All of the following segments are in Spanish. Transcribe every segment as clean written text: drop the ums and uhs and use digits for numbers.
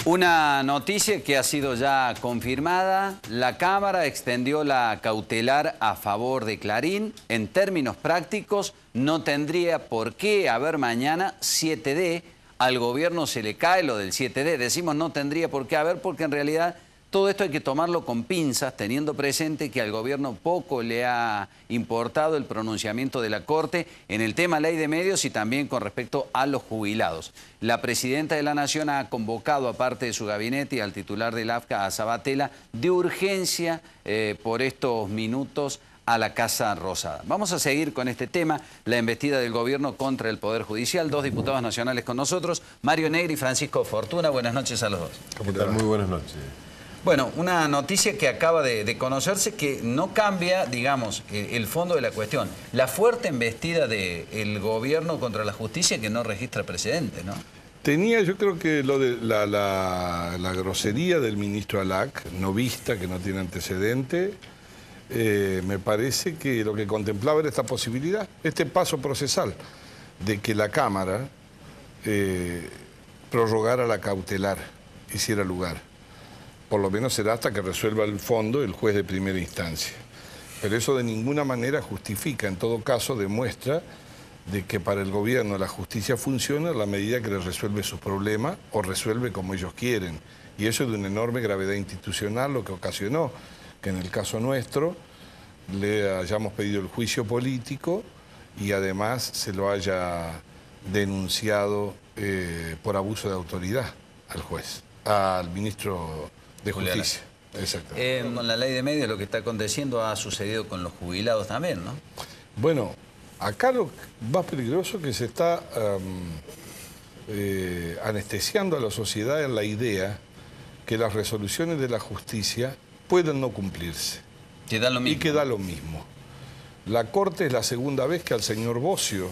Una noticia que ha sido ya confirmada. La Cámara extendió la cautelar a favor de Clarín. En términos prácticos, no tendría por qué haber mañana 7D. Al gobierno se le cae lo del 7D. Decimos no tendría por qué haber porque en realidad todo esto hay que tomarlo con pinzas, teniendo presente que al gobierno poco le ha importado el pronunciamiento de la Corte en el tema ley de medios y también con respecto a los jubilados. La Presidenta de la Nación ha convocado, aparte de su gabinete y al titular del AFCA, a Sabatella, de urgencia por estos minutos a la Casa Rosada. Vamos a seguir con este tema, la embestida del gobierno contra el Poder Judicial. Dos diputados nacionales con nosotros, Mario Negri y Francisco Fortuna. Buenas noches a los dos. ¿Cómo tal? Muy buenas noches. Bueno, una noticia que acaba de conocerse que no cambia, digamos, el fondo de la cuestión. La fuerte embestida del gobierno contra la justicia que no registra precedentes, ¿no? Tenía, yo creo que lo de la grosería del ministro Alac, no vista, que no tiene antecedente, me parece que lo que contemplaba era esta posibilidad, este paso procesal, de que la Cámara prorrogara la cautelar, hiciera lugar. Por lo menos será hasta que resuelva el fondo el juez de primera instancia. Pero eso de ninguna manera justifica, en todo caso demuestra de que para el gobierno la justicia funciona a la medida que le resuelve sus problemas o resuelve como ellos quieren. Y eso es de una enorme gravedad institucional, lo que ocasionó que en el caso nuestro le hayamos pedido el juicio político y además se lo haya denunciado por abuso de autoridad al juez, al ministro de Justicia. Exacto. Con la ley de medios lo que está aconteciendo ha sucedido con los jubilados también, ¿no? Bueno, acá lo más peligroso es que se está anestesiando a la sociedad en la idea que las resoluciones de la justicia pueden no cumplirse. Que da lo mismo. Y que da lo mismo. La Corte es la segunda vez que al señor Bocio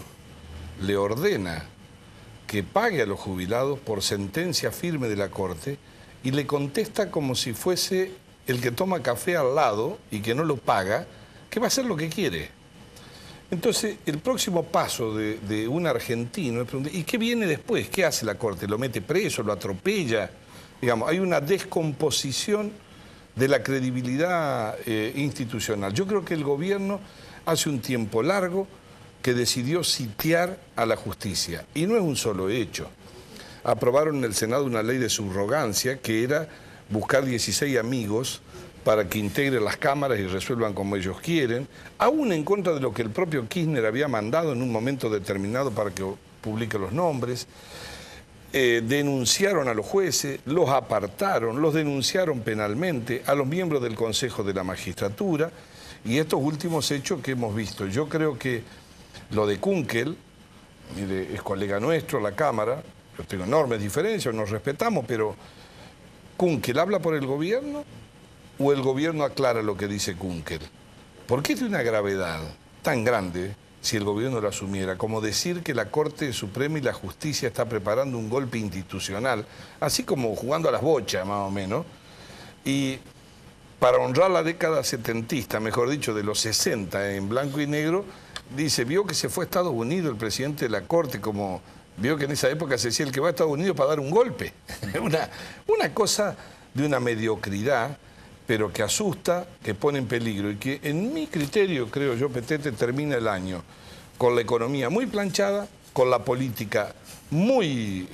le ordena que pague a los jubilados por sentencia firme de la Corte y le contesta como si fuese el que toma café al lado y que no lo paga, que va a hacer lo que quiere. Entonces, el próximo paso de un argentino es preguntar, ¿y qué viene después? ¿Qué hace la Corte? ¿Lo mete preso? ¿Lo atropella? Digamos, hay una descomposición de la credibilidad institucional. Yo creo que el gobierno hace un tiempo largo que decidió sitiar a la justicia. Y no es un solo hecho. Aprobaron en el Senado una ley de subrogancia que era buscar 16 amigos para que integren las cámaras y resuelvan como ellos quieren, aún en contra de lo que el propio Kirchner había mandado en un momento determinado para que publique los nombres. Denunciaron a los jueces, los apartaron, los denunciaron penalmente, a los miembros del Consejo de la Magistratura y estos últimos hechos que hemos visto. Yo creo que lo de Kunkel, mire, es colega nuestro, la Cámara. Yo tengo enormes diferencias, nos respetamos, pero ¿Kunkel habla por el gobierno o el gobierno aclara lo que dice Kunkel? Porque es de una gravedad tan grande, si el gobierno lo asumiera, como decir que la Corte Suprema y la Justicia está preparando un golpe institucional, así como jugando a las bochas, más o menos, y para honrar la década setentista, mejor dicho, de los 60 en blanco y negro, dice, vio que se fue a Estados Unidos el presidente de la Corte como... Vio que en esa época se decía el que va a Estados Unidos para dar un golpe. una cosa de una mediocridad, pero que asusta, que pone en peligro y que en mi criterio, creo yo, Petete, termina el año con la economía muy planchada, con la política muy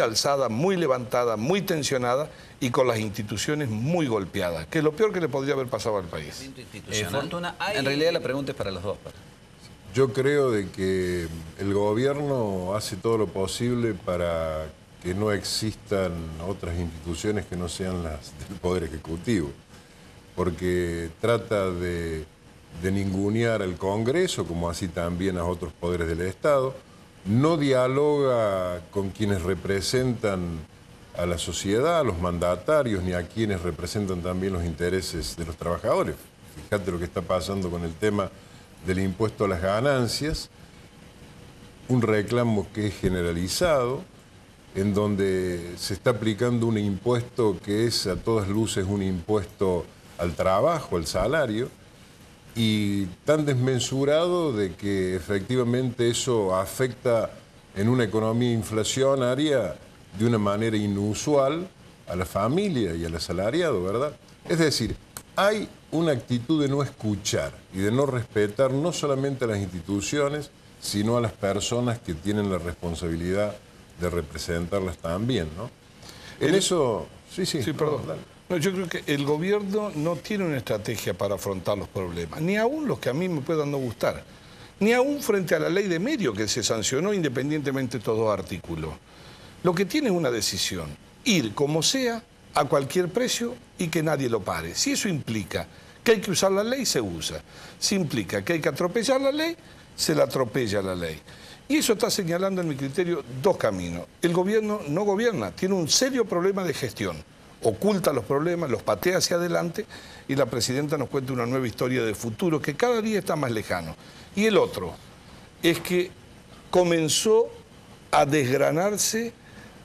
alzada, muy levantada, muy tensionada y con las instituciones muy golpeadas, que es lo peor que le podría haber pasado al país. Fortuna, en realidad la pregunta es para los dos. Yo creo de que el gobierno hace todo lo posible para que no existan otras instituciones que no sean las del Poder Ejecutivo, porque trata de ningunear al Congreso, como así también a otros poderes del Estado, no dialoga con quienes representan a la sociedad, a los mandatarios, ni a quienes representan también los intereses de los trabajadores. Fíjate lo que está pasando con el tema del impuesto a las ganancias, un reclamo que es generalizado, en donde se está aplicando un impuesto que es a todas luces un impuesto al trabajo, al salario, y tan desmesurado de que efectivamente eso afecta en una economía inflacionaria de una manera inusual a la familia y al asalariado, ¿verdad? Es decir, hay una actitud de no escuchar y de no respetar no solamente a las instituciones, sino a las personas que tienen la responsabilidad de representarlas también, ¿no? En eso... Sí, perdón. No, yo creo que el gobierno no tiene una estrategia para afrontar los problemas, ni aún los que a mí me puedan no gustar, ni aún frente a la ley de medio que se sancionó independientemente de estos dos artículos. Lo que tiene es una decisión, ir como sea, a cualquier precio y que nadie lo pare. Si eso implica que hay que usar la ley, se usa. Si implica que hay que atropellar la ley, se la atropella la ley. Y eso está señalando, en mi criterio, dos caminos. El gobierno no gobierna, tiene un serio problema de gestión. Oculta los problemas, los patea hacia adelante y la presidenta nos cuenta una nueva historia de futuro que cada día está más lejano. Y el otro es que comenzó a desgranarse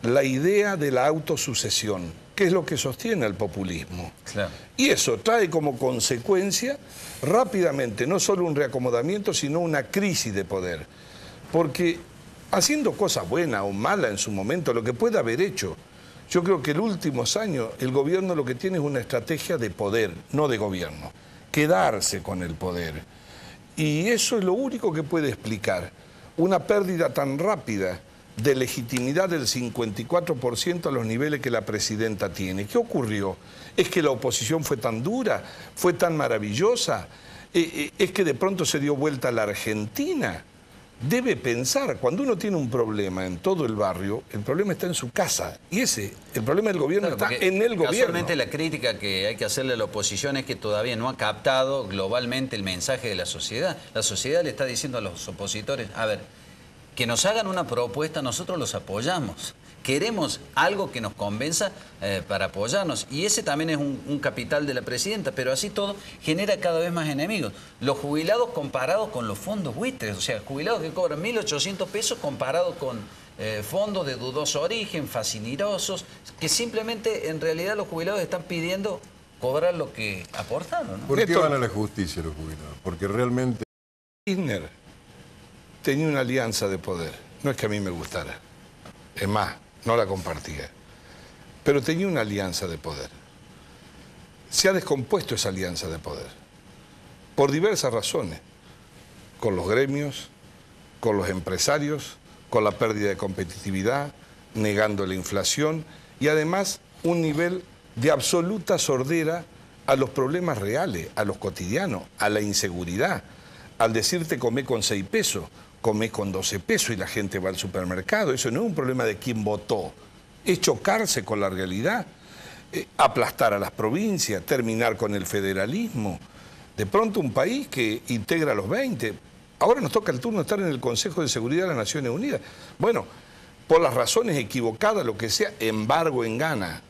la idea de la autosucesión, que es lo que sostiene al populismo. Claro. Y eso trae como consecuencia rápidamente no solo un reacomodamiento, sino una crisis de poder. Porque haciendo cosas buenas o malas en su momento, lo que pueda haber hecho, yo creo que en los últimos años el gobierno lo que tiene es una estrategia de poder, no de gobierno, quedarse con el poder. Y eso es lo único que puede explicar una pérdida tan rápida de legitimidad del 54% a los niveles que la presidenta tiene. ¿Qué ocurrió? ¿Es que la oposición fue tan dura? ¿Fue tan maravillosa? ¿Es que de pronto se dio vuelta a la Argentina? Debe pensar, cuando uno tiene un problema en todo el barrio, el problema está en su casa. Y el problema del gobierno está en el gobierno. Casualmente la crítica que hay que hacerle a la oposición es que todavía no ha captado globalmente el mensaje de la sociedad. La sociedad le está diciendo a los opositores, a ver, que nos hagan una propuesta, nosotros los apoyamos. Queremos algo que nos convenza para apoyarnos. Y ese también es un capital de la presidenta, pero así todo genera cada vez más enemigos. Los jubilados comparados con los fondos buitres, o sea, jubilados que cobran 1.800 pesos comparados con fondos de dudoso origen, fascinerosos, que simplemente en realidad los jubilados están pidiendo cobrar lo que aportaron, ¿no? ¿Por qué van a la justicia los jubilados? Porque realmente... Kirchner tenía una alianza de poder. No es que a mí me gustara. Es más, no la compartía. Pero tenía una alianza de poder. Se ha descompuesto esa alianza de poder. Por diversas razones. Con los gremios, con los empresarios, con la pérdida de competitividad, negando la inflación y además un nivel de absoluta sordera a los problemas reales, a los cotidianos, a la inseguridad. Al decirte comé con 6 pesos, comé con 12 pesos y la gente va al supermercado. Eso no es un problema de quién votó, es chocarse con la realidad, aplastar a las provincias, terminar con el federalismo. De pronto un país que integra a los 20. Ahora nos toca el turno estar en el Consejo de Seguridad de las Naciones Unidas. Bueno, por las razones equivocadas, lo que sea, embargo en Ghana.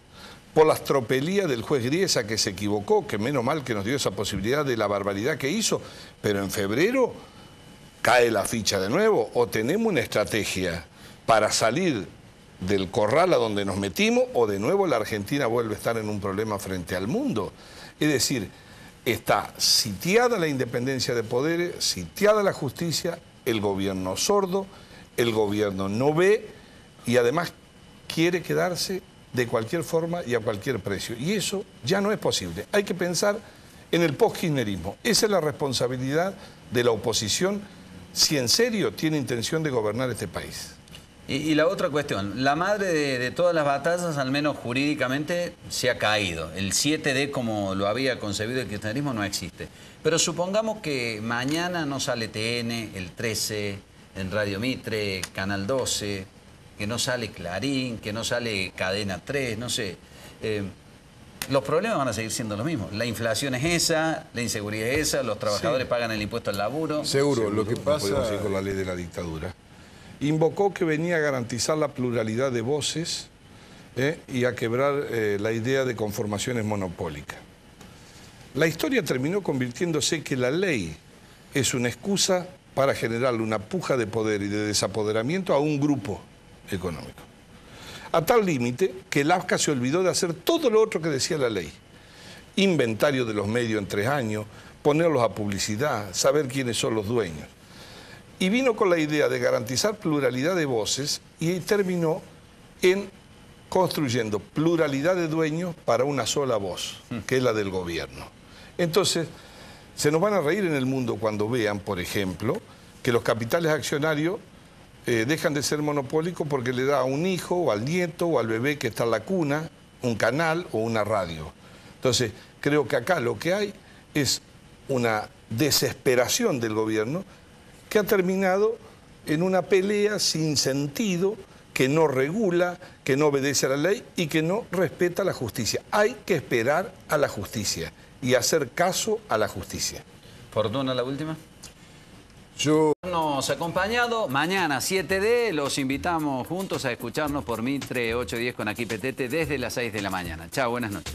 Por las tropelías del juez Griesa que se equivocó, que menos mal que nos dio esa posibilidad de la barbaridad que hizo, pero en febrero cae la ficha de nuevo, o tenemos una estrategia para salir del corral a donde nos metimos, o de nuevo la Argentina vuelve a estar en un problema frente al mundo. Es decir, está sitiada la independencia de poderes, sitiada la justicia, el gobierno sordo, el gobierno no ve y además quiere quedarse de cualquier forma y a cualquier precio. Y eso ya no es posible. Hay que pensar en el post-kirchnerismo. Esa es la responsabilidad de la oposición si en serio tiene intención de gobernar este país. Y la otra cuestión, la madre de todas las batallas, al menos jurídicamente, se ha caído. El 7D, como lo había concebido el kirchnerismo, no existe. Pero supongamos que mañana no sale TN, el 13, en Radio Mitre, Canal 12, que no sale Clarín, que no sale Cadena 3, no sé. Los problemas van a seguir siendo los mismos. La inflación es esa, la inseguridad es esa, los trabajadores pagan el impuesto al laburo. Seguro, lo que No pasa... podemos ir con la ley de la dictadura. Invocó que venía a garantizar la pluralidad de voces y a quebrar la idea de conformaciones monopólicas. La historia terminó convirtiéndose que la ley es una excusa para generarle una puja de poder y de desapoderamiento a un grupo económico. A tal límite que el AFCA se olvidó de hacer todo lo otro que decía la ley. Inventario de los medios en 3 años, ponerlos a publicidad, saber quiénes son los dueños. Y vino con la idea de garantizar pluralidad de voces y terminó en construyendo pluralidad de dueños para una sola voz, que es la del gobierno. Entonces, se nos van a reír en el mundo cuando vean, por ejemplo, que los capitales accionarios dejan de ser monopólicos porque le da a un hijo o al nieto o al bebé que está en la cuna un canal o una radio. Entonces, creo que acá lo que hay es una desesperación del gobierno que ha terminado en una pelea sin sentido, que no regula, que no obedece a la ley y que no respeta la justicia. Hay que esperar a la justicia y hacer caso a la justicia. Fortuna, la última. Yo Nos acompañado mañana 7D, los invitamos juntos a escucharnos por Mitre 810 con Aquí Petete desde las 6 de la mañana. Chao, buenas noches.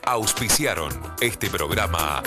Auspiciaron este programa